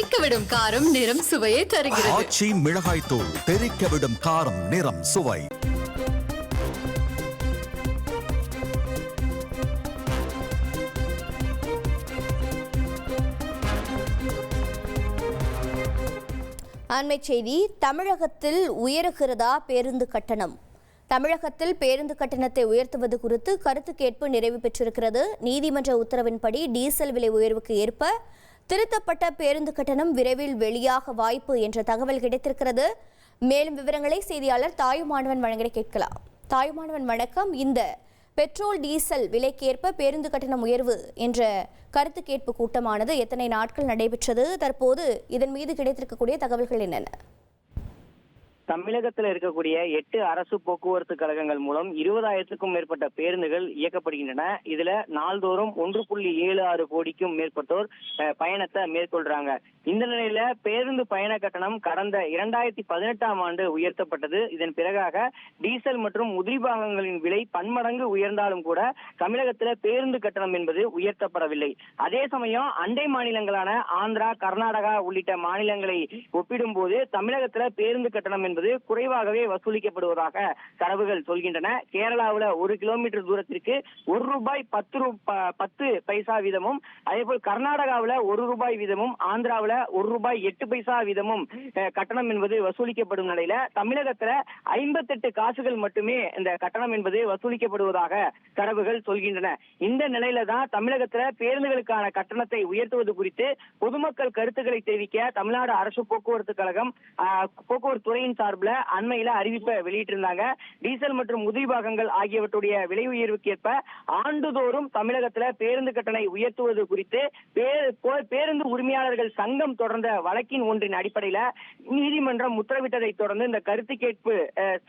தெறிக்கவிடும் காரம் நிறம் சுவையை தருகிறது. ஆச்சி மிளகாய் தூள் தெறிக்கவிடும் காரம் நிறம் சுவை. அண்மை செய்தி. தமிழகத்தில் உயருகிறதா பேருந்து கட்டணம்? தமிழகத்தில் பேருந்து கட்டணத்தை உயர்த்துவது குறித்து கருத்து கேட்பு நிறைவு பெற்றிருக்கிறது. நீதிமன்ற உத்தரவின்படி டீசல் விலை உயர்வுக்கு ஏற்ப திருத்தப்பட்ட பேருந்து கட்டணம் விரைவில் வெளியாக வாய்ப்பு என்ற தகவல் கிடைத்திருக்கிறது. மேலும் விவரங்களை செய்தியாளர் தாயுமானவன் வழங்க கேட்கலாம். தாயுமானவன் வணக்கம். இந்த பெட்ரோல் டீசல் விலைக்கேற்ப பேருந்து கட்டணம் உயர்வு என்ற கருத்து கேட்பு கூட்டமானது எத்தனை நாட்கள் நடைபெற்றது? தற்போது இதன் மீது கிடைத்திருக்கக்கூடிய தகவல்கள் என்னென்ன? தமிழகத்தில் இருக்கக்கூடிய 8 அரசு போக்குவரத்து கழகங்கள் மூலம் 20,000க்கும் மேற்பட்ட பேருந்துகள் இயக்கப்படுகின்றன. இதுல நாள்தோறும் 1.76 கோடிக்கும் மேற்பட்டோர் பயணத்தை மேற்கொள்றாங்க. இந்த நிலையில பேருந்து பயண கட்டணம் கடந்த 2018ஆம் ஆண்டு உயர்த்தப்பட்டது. இதன் பிறகாக டீசல் மற்றும் உதிரி பாகங்களின் விலை பன்மடங்கு உயர்ந்தாலும் கூட தமிழகத்துல பேருந்து கட்டணம் என்பது உயர்த்தப்படவில்லை. அதே சமயம் அண்டை மாநிலங்களான ஆந்திரா, கர்நாடகா உள்ளிட்ட மாநிலங்களை ஒப்பிடும் போது தமிழகத்துல பேருந்து கட்டணம் என்பது குறைவாகவே வசூலிக்கப்படுவதாக தரவுகள் சொல்கின்றன. கேரளாவில் 1 கிலோமீட்டர் தூரத்திற்கு ₹1 10 பைசா வீதமும், அதேபோல் கர்நாடகாவில் ₹1 வீதமும், ஆந்திராவில் ₹1 8 பைசா வீதமும் கட்டணம் என்பது வசூலிக்கப்படும் நிலையில தமிழகத்துல 58 காசுகள் மட்டுமே இந்த கட்டணம் என்பது வசூலிக்கப்படுவதாக தரவுகள் சொல்கின்றன. இந்த நிலையில தான் தமிழகத்துல பேருந்துகளுக்கான கட்டணத்தை உயர்த்துவது குறித்து பொதுமக்கள் கருத்துக்களை தெரிவிக்க தமிழ்நாடு அரசு போக்குவரத்து கழகம் போக்குவரத்து துறையின் சார்பில் அண்மையில அறிவிப்பை வெளியிட்டிருந்தாங்க. டீசல் மற்றும் உதிரி பாகங்கள் ஆகியவற்றுடைய விலை உயர்வுக்கு ஏற்ப ஆண்டுதோறும் தமிழகத்துல பேருந்து கட்டணை உயர்த்துவது குறித்து பேருந்து உரிமையாளர்கள் சங்கம் தொடர்ந்த வழக்கின் ஒன்றின் அடிப்படையில நீதிமன்றம் உத்தரவிட்டதை தொடர்ந்து இந்த கருத்து கேட்பு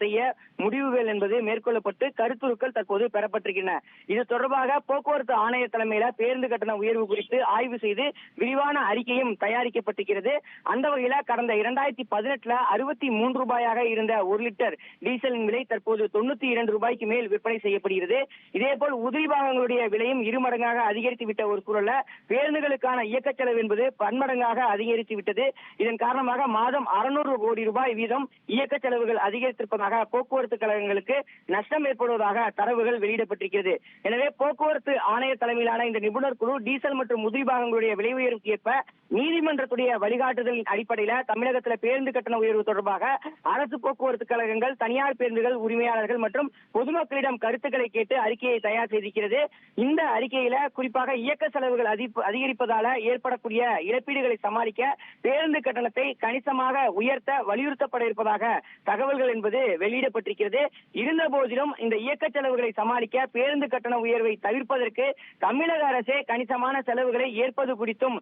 செய்ய முடிவுகள் என்பது மேற்கொள்ளப்பட்டு கருத்துருக்கள் தற்போது பெறப்பட்டிருக்கின்றன. இது தொடர்பாக போக்குவரத்து ஆணையர் தலைமையில பேருந்து கட்டண உயர்வு குறித்து ஆய்வு செய்து விரிவான அறிக்கையும் தயாரிக்கப்பட்டிருக்கிறது. அந்த வகையில கடந்த 2018 ₹63 இருந்த 1 லிட்டர் டீசலின் விலை தற்போது ₹92 மேல் விற்பனை செய்யப்படுகிறது. இதேபோல் உதிரி பாகங்களுடைய விலையும் 2 மடங்காக அதிகரித்து விட்ட ஒரு சூழல்ல பேருந்துகளுக்கான இயக்க செலவு என்பது பன்மடங்காக அதிகரித்து விட்டது. இதன் காரணமாக மாதம் ₹600 கோடி வீதம் இயக்க செலவுகள் அதிகரித்திருப்பதாக போக்குவரத்து கழகங்களுக்கு நஷ்டம் ஏற்படுவதாக தரவுகள் வெளியிடப்பட்டிருக்கிறது. எனவே போக்குவரத்து ஆணையர் தலைமையிலான இந்த நிபுணர் குழு டீசல் மற்றும் உதிரி பாகங்களுடைய விலை உயர்வுக்கு ஏற்ப நீதிமன்றத்துடைய வழிகாட்டுதலின் அடிப்படையில் தமிழகத்தில் பேருந்து கட்டண உயர்வு தொடர்பாக அரசு போக்குவரத்து கழகங்கள், தனியார் பேருந்துகள் உரிமையாளர்கள் மற்றும் பொதுமக்களிடம் கருத்துக்களை கேட்டு அறிக்கையை தயார் செய்திருக்கிறது. இந்த அறிக்கையில குறிப்பாக இயக்க செலவுகள் அதிகரிப்பதால ஏற்படக்கூடிய இழப்பீடுகளை சமாளிக்க பேருந்து கட்டணத்தை கணிசமாக உயர்த்த வலியுறுத்தப்பட இருப்பதாக தகவல்கள் என்பது வெளியிடப்பட்டிருக்கிறது. இருந்த போதிலும் இந்த இயக்க செலவுகளை சமாளிக்க பேருந்து கட்டண உயர்வை தவிர்ப்பதற்கு தமிழக அரசே கணிசமான செலவுகளை ஏற்பது குறித்தும்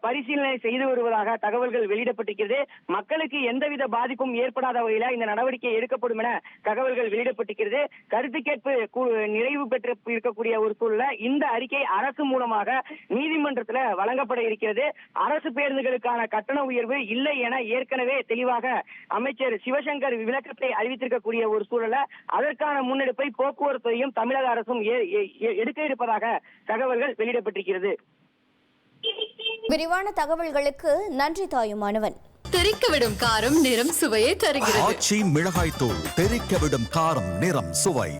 பரிசீலனை செய்து வருவதாக தகவல்கள் வெளியிடப்பட்டிருக்கிறது. மக்களுக்கு எந்தவித பாதிப்பும் ஏற்படாத வகையில இந்த நடவடிக்கை எடுக்கப்படும் என தகவல்கள் வெளியிடப்பட்டிருக்கிறது. கருத்து கேட்பு நிறைவு பெற்று இருக்கக்கூடிய ஒரு சூழல இந்த அறிக்கை அரசு மூலமாக நீதிமன்றத்தில் வழங்கப்பட இருக்கிறது. அரசு பேருந்துகளுக்கான கட்டண உயர்வு இல்லை என ஏற்கனவே தெளிவாக அமைச்சர் சிவசங்கர் விளக்கத்தை அறிவித்திருக்கக்கூடிய ஒரு சூழல அதற்கான முன்னெடுப்பை போக்குவரத்தையும் தமிழக அரசும் எடுக்க இருப்பதாக தகவல்கள் வெளியிடப்பட்டிருக்கிறது. விரிவான தகவல்களுக்கு நன்றி தாயுமானவன். தெறிக்கவிடும் காரம் நிறம் சுவையை தருகிறது. ஆச்சி மிளகாய் தூள் தெறிக்கவிடும் காரம் நிறம் சுவை.